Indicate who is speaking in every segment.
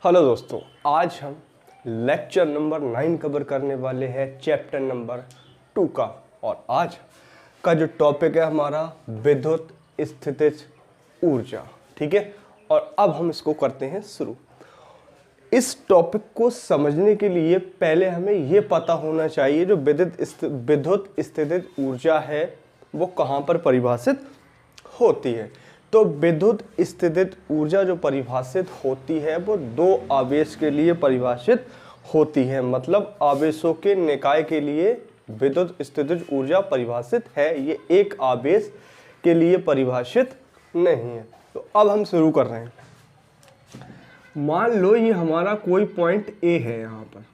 Speaker 1: Hello दोस्तों, आज हम लेक्चर नंबर 9 कवर करने वाले हैं चैप्टर नंबर 2 का। और आज का जो टॉपिक है हमारा विद्युत स्थितिज ऊर्जा। ठीक है, और अब हम इसको करते हैं शुरू। इस टॉपिक को समझने के लिए पहले हमें ये पता होना चाहिए जो विद्युत स्थितिज ऊर्जा है वो कहाँ पर परिभाषित होती है। तो विद्युत स्थितिज ऊर्जा जो परिभाषित होती है वो दो आवेश के लिए परिभाषित होती है। मतलब आवेशों के निकाय के लिए विद्युत स्थितिज ऊर्जा परिभाषित है, ये एक आवेश के लिए परिभाषित नहीं है। तो अब हम शुरू कर रहे हैं। मान लो ये हमारा कोई पॉइंट ए है यहाँ पर,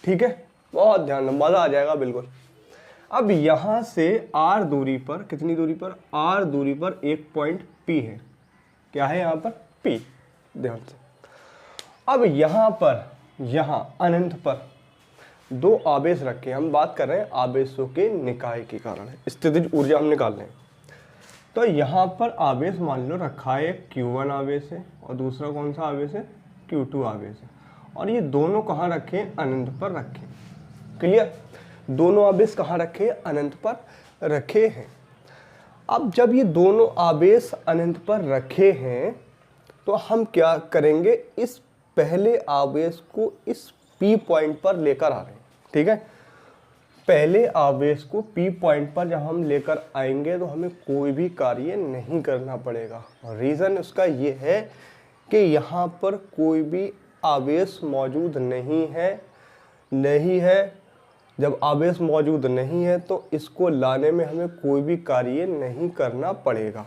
Speaker 1: ठीक है, बहुत ध्यान, मजा आ जाएगा बिल्कुल। अब यहां से r दूरी पर, कितनी दूरी पर, r दूरी पर एक पॉइंट P है। क्या है यहाँ पर? P। ध्यान से। अब यहां पर, यहां अनंत पर दो आवेश रखे। हम बात कर रहे हैं आवेशों के निकाय के कारण स्थितिज ऊर्जा हम निकाल रहे हैं। तो यहां पर आवेश मान लो रखा है, Q1 आवेश है और दूसरा कौन सा आवेश है? Q2 आवेश है। और ये दोनों कहाँ रखे? अनंत पर रखे। क्लियर? दोनों आवेश कहाँ रखे? अनंत पर रखे हैं। अब जब ये दोनों आवेश अनंत पर रखे हैं तो हम क्या करेंगे? इस पहले आवेश को इस P पॉइंट पर लेकर आ रहे हैं। ठीक है, पहले आवेश को P पॉइंट पर जब हम लेकर आएंगे तो हमें कोई भी कार्य नहीं करना पड़ेगा। रीज़न उसका ये है कि यहाँ पर कोई भी आवेश मौजूद नहीं है। जब आवेश मौजूद नहीं है तो इसको लाने में हमें कोई भी कार्य नहीं करना पड़ेगा,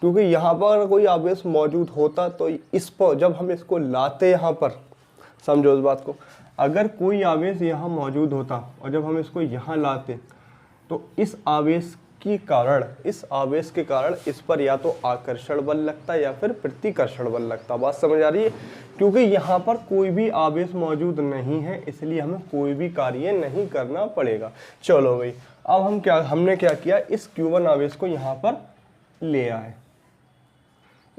Speaker 1: क्योंकि यहाँ पर कोई आवेश मौजूद होता तो इस पर जब हम इसको लाते, यहाँ पर समझो इस बात को, अगर कोई आवेश यहाँ मौजूद होता और जब हम इसको यहाँ लाते तो इस आवेश के कारण इस पर या तो आकर्षण बल लगता या फिर प्रतिकर्षण बल लगता। बात समझ आ रही है? क्योंकि यहाँ पर कोई भी आवेश मौजूद नहीं है इसलिए हमें कोई भी कार्य नहीं करना पड़ेगा। चलो भाई, अब हमने क्या किया? इस Q1 आवेश को यहाँ पर ले आए,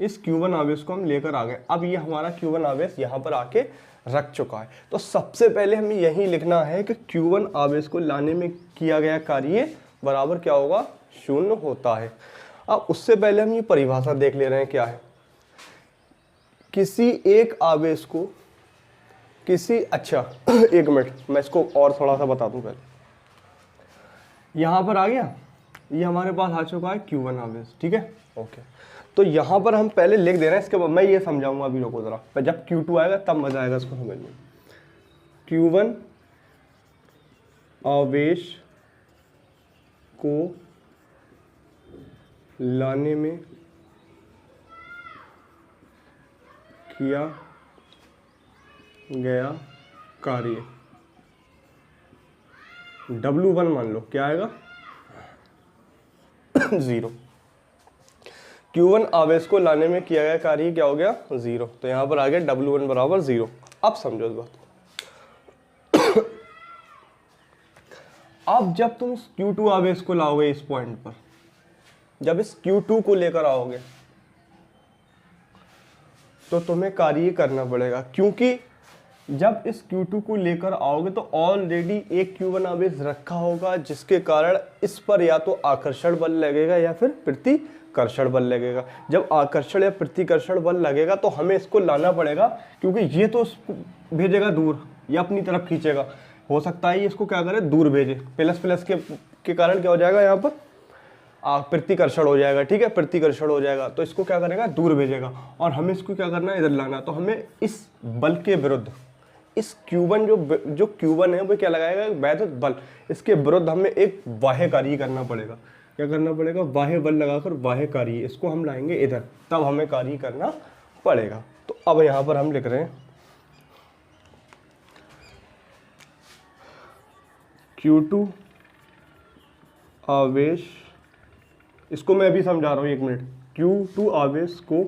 Speaker 1: इस Q1 आवेश को हम लेकर आ गए। अब ये हमारा Q1 आवेश यहाँ पर आके रख चुका है। तो सबसे पहले हमें यही लिखना है कि Q1 आवेश को लाने में किया गया कार्य बराबर क्या होगा? 0 होता है। अब उससे पहले हम ये परिभाषा देख ले रहे हैं क्या है। किसी एक आवेश को एक मिनट, मैं इसको और थोड़ा सा बता दूं पहले। यहां पर आ गया, ये हमारे पास आ चुका है Q1 आवेश। ठीक है, ओके। तो यहां पर हम पहले लिख दे रहे हैं, इसके बाद मैं ये समझाऊंगा। अभी रुको जरा, पर जब Q2 आएगा तब मजा आएगा इसको समझने। Q1 आवेश को लाने में किया गया कार्य W1 मान लो, क्या आएगा? 0। Q1 आवेश को लाने में किया गया कार्य क्या हो गया? 0। तो यहां पर आ गया W1 बराबर 0। अब समझो इस बात को। अब जब तुम इस Q2 आवेश को लाओगे इस पॉइंट पर, जब इस Q2 को लेकर आओगे तो तुम्हें कार्य करना पड़ेगा, क्योंकि जब इस Q2 को लेकर आओगे तो ऑलरेडी एक Q1 आवेश रखा होगा जिसके कारण इस पर या तो आकर्षण बल लगेगा या फिर प्रतिकर्षण बल लगेगा। जब आकर्षण या प्रतिकर्षण बल लगेगा तो हमें इसको लाना पड़ेगा, क्योंकि ये तो भेजेगा दूर या अपनी तरफ खींचेगा। हो सकता है इसको क्या करे? दूर भेजे। प्लस प्लस के कारण क्या हो जाएगा? यहाँ पर प्रतिकर्षण हो जाएगा। ठीक है, प्रतिकर्षण हो जाएगा तो इसको क्या करेगा? दूर भेजेगा। और हमें इसको क्या करना है? इधर लाना। तो हमें इस बल के विरुद्ध, इस Q1 जो Q1 है वो क्या लगाएगा? वैद्युत बल। इसके विरुद्ध हमें एक बाह्य कार्य करना पड़ेगा। क्या करना पड़ेगा? बाह्य बल लगाकर बाह्य कार्य, इसको हम लाएंगे इधर, तब हमें कार्य करना पड़ेगा। तो अब यहाँ पर हम लिख रहे हैं Q2 आवेश, इसको मैं अभी समझा रहा हूँ, एक मिनट। Q2 आवेश को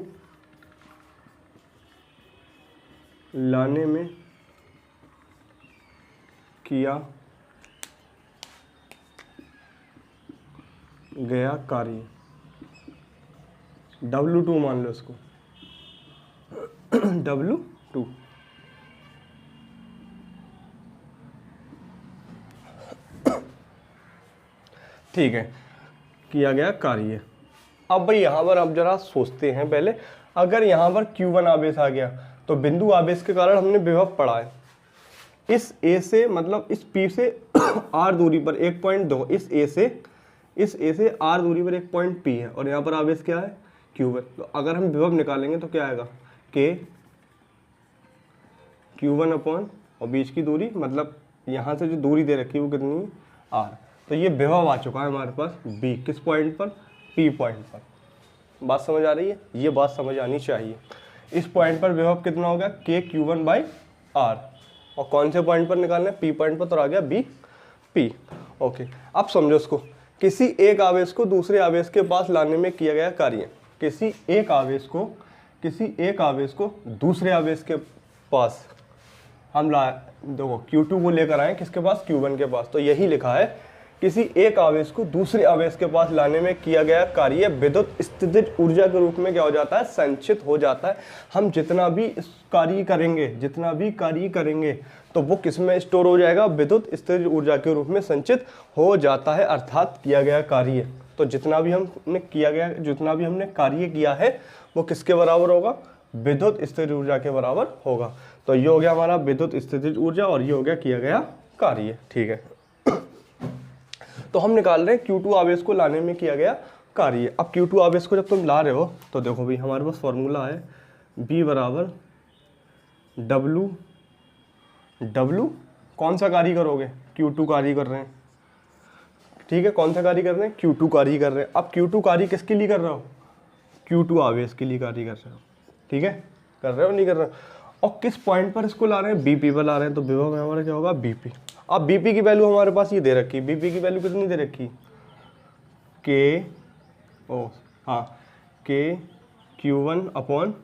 Speaker 1: लाने में किया गया कार्य W2 मान लो इसको, W2। ठीक है, किया गया कार्य। अब भाई यहाँ पर आप जरा सोचते हैं पहले, अगर यहाँ पर Q1 आवेश आ गया तो बिंदु आवेश के कारण हमने विभव पढ़ा है, इस A से मतलब इस P से R दूरी पर 1.2, इस A से R दूरी पर एक पॉइंट P है और यहाँ पर आवेश क्या है Q1। तो अगर हम विभव निकालेंगे तो क्या आएगा K Q1 अपॉन और बीच की दूरी मतलब यहाँ से जो दूरी दे रखी है वो कितनी है R। तो ये विभव आ चुका है हमारे पास B, किस पॉइंट पर, P पॉइंट पर। बात समझ आ रही है, ये बात समझ आनी चाहिए। इस पॉइंट पर विभव कितना हो गया K Q1 बाई R, और कौन से पॉइंट पर निकालना है, P पॉइंट पर, तो आ गया B P। ओके, अब समझो इसको, किसी एक आवेश को दूसरे आवेश के पास लाने में किया गया कार्य। किसी एक आवेश को दूसरे आवेश के पास हम देखो Q2 को लेकर आए किसके पास, Q1 के पास। तो यही लिखा है, किसी एक आवेश को दूसरे आवेश के पास लाने में किया गया कार्य विद्युत स्थितिज ऊर्जा के रूप में क्या हो जाता है, संचित हो जाता है। हम जितना भी कार्य करेंगे तो वो किस में स्टोर हो जाएगा, विद्युत स्थितिज ऊर्जा के रूप में संचित हो जाता है, अर्थात किया गया कार्य। तो जितना भी हमने कार्य किया है वो किसके बराबर होगा, विद्युत स्थितिज ऊर्जा के बराबर होगा। तो ये हो गया हमारा विद्युत स्थितिज ऊर्जा और ये हो गया किया गया कार्य। ठीक है, तो हम निकाल रहे हैं Q2 आवेश को लाने में किया गया कार्य। अब Q2 आवेश को जब तुम ला रहे हो तो देखो भाई हमारे पास फॉर्मूला है B बराबर W कौन सा कार्य करोगे, Q2 कार्य कर रहे हैं। ठीक है, कौन सा कार्य कर रहे हैं, Q2 कार्य कर रहे हैं। अब Q2 कार्य किसके लिए कर रहे हो, Q2 आवेश के लिए कार्य कर रहे हो। ठीक है, कर रहे हो नहीं कर रहे हो। और किस पॉइंट पर इसको ला रहे हैं, BP पर ला रहे हैं। तो विभव में हमारा क्या होगा, BP। अब BP की वैल्यू हमारे पास ये दे रखी है, BP की वैल्यू कितनी दे रखी, K Q1 अपॉन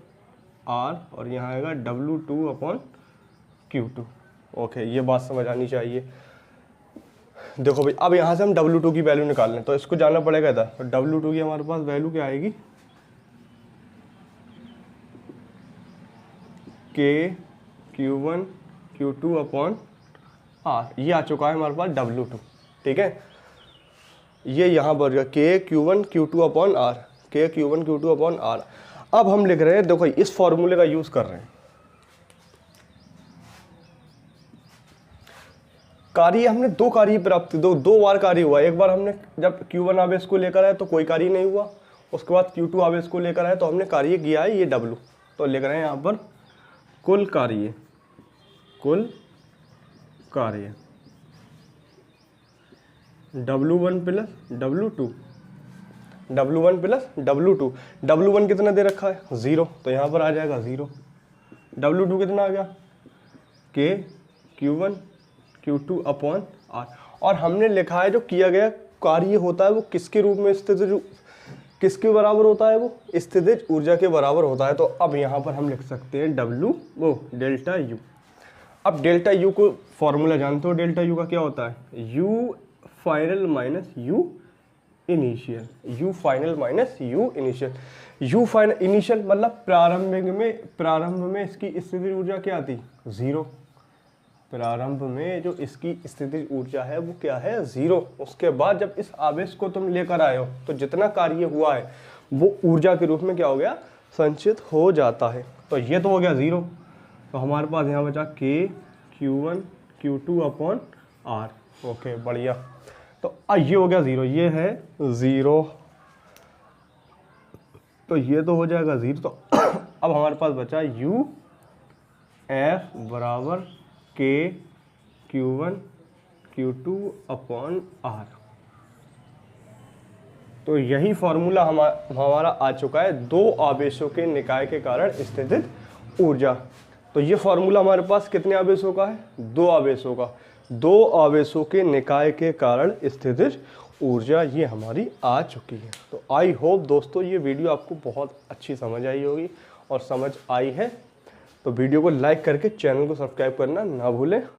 Speaker 1: R और यहाँ आएगा W2 अपॉन Q2। ओके, ये बात समझ आनी चाहिए। देखो भाई, अब यहाँ से हम W2 की वैल्यू निकाल लें तो इसको जाना पड़ेगा इधर। तो W2 की हमारे पास वैल्यू क्या आएगी, K Q1 Q2 upon R। ये आ चुका है हमारे पास W2। ठीक है, ये यहाँ पर K Q1 Q2 upon R, K Q1 Q2 upon R। अब हम लिख रहे हैं, देखो इस फॉर्मूले का यूज कर रहे हैं। कार्य हमने दो कार्य प्राप्त, दो बार कार्य हुआ। एक बार हमने जब Q1 आवेश को लेकर आए तो कोई कार्य नहीं हुआ, उसके बाद Q2 आवेश को लेकर आए तो हमने कार्य किया है ये W। तो लिख रहे हैं यहाँ पर कुल कार्य W1 plus W2, W1 plus W2। W1 कितना दे रखा है, 0, तो यहाँ पर आ जाएगा 0। W2 कितना आ गया, K Q1 Q2 upon R। और हमने लिखा है जो किया गया कार्य होता है वो किसके रूप में, किसके बराबर होता है, वो स्थितिज ऊर्जा के बराबर होता है। तो अब यहाँ पर हम लिख सकते हैं डेल्टा U। अब डेल्टा U को फॉर्मूला जानते हो, डेल्टा U का क्या होता है, U final minus U initial. U final minus U initial. U final initial मतलब प्रारंभ में इसकी स्थितिज ऊर्जा क्या आती, 0। प्रारंभ में जो इसकी स्थितिज ऊर्जा है वो क्या है, 0। उसके बाद जब इस आवेश को तुम लेकर आए हो तो जितना कार्य हुआ है वो ऊर्जा के रूप में क्या हो गया, संचित हो जाता है। तो ये तो हो गया 0। तो हमारे पास यहाँ बचा K Q1 Q2 upon R। Okay, बढ़िया। तो ये हो गया 0, ये है 0, तो ये तो हो जाएगा 0। तो अब हमारे पास बचा U F बराबर K Q1 Q2 upon R। तो यही फॉर्मूला हमारा आ चुका है दो आवेशों के निकाय के कारण स्थितिज ऊर्जा। तो ये फॉर्मूला हमारे पास कितने आवेशों का है, दो आवेशों का। दो आवेशों के निकाय के कारण स्थितिज ऊर्जा ये हमारी आ चुकी है। तो आई होप दोस्तों ये वीडियो आपको बहुत अच्छी समझ आई होगी, और समझ आई है तो वीडियो को लाइक करके चैनल को सब्सक्राइब करना ना भूलें।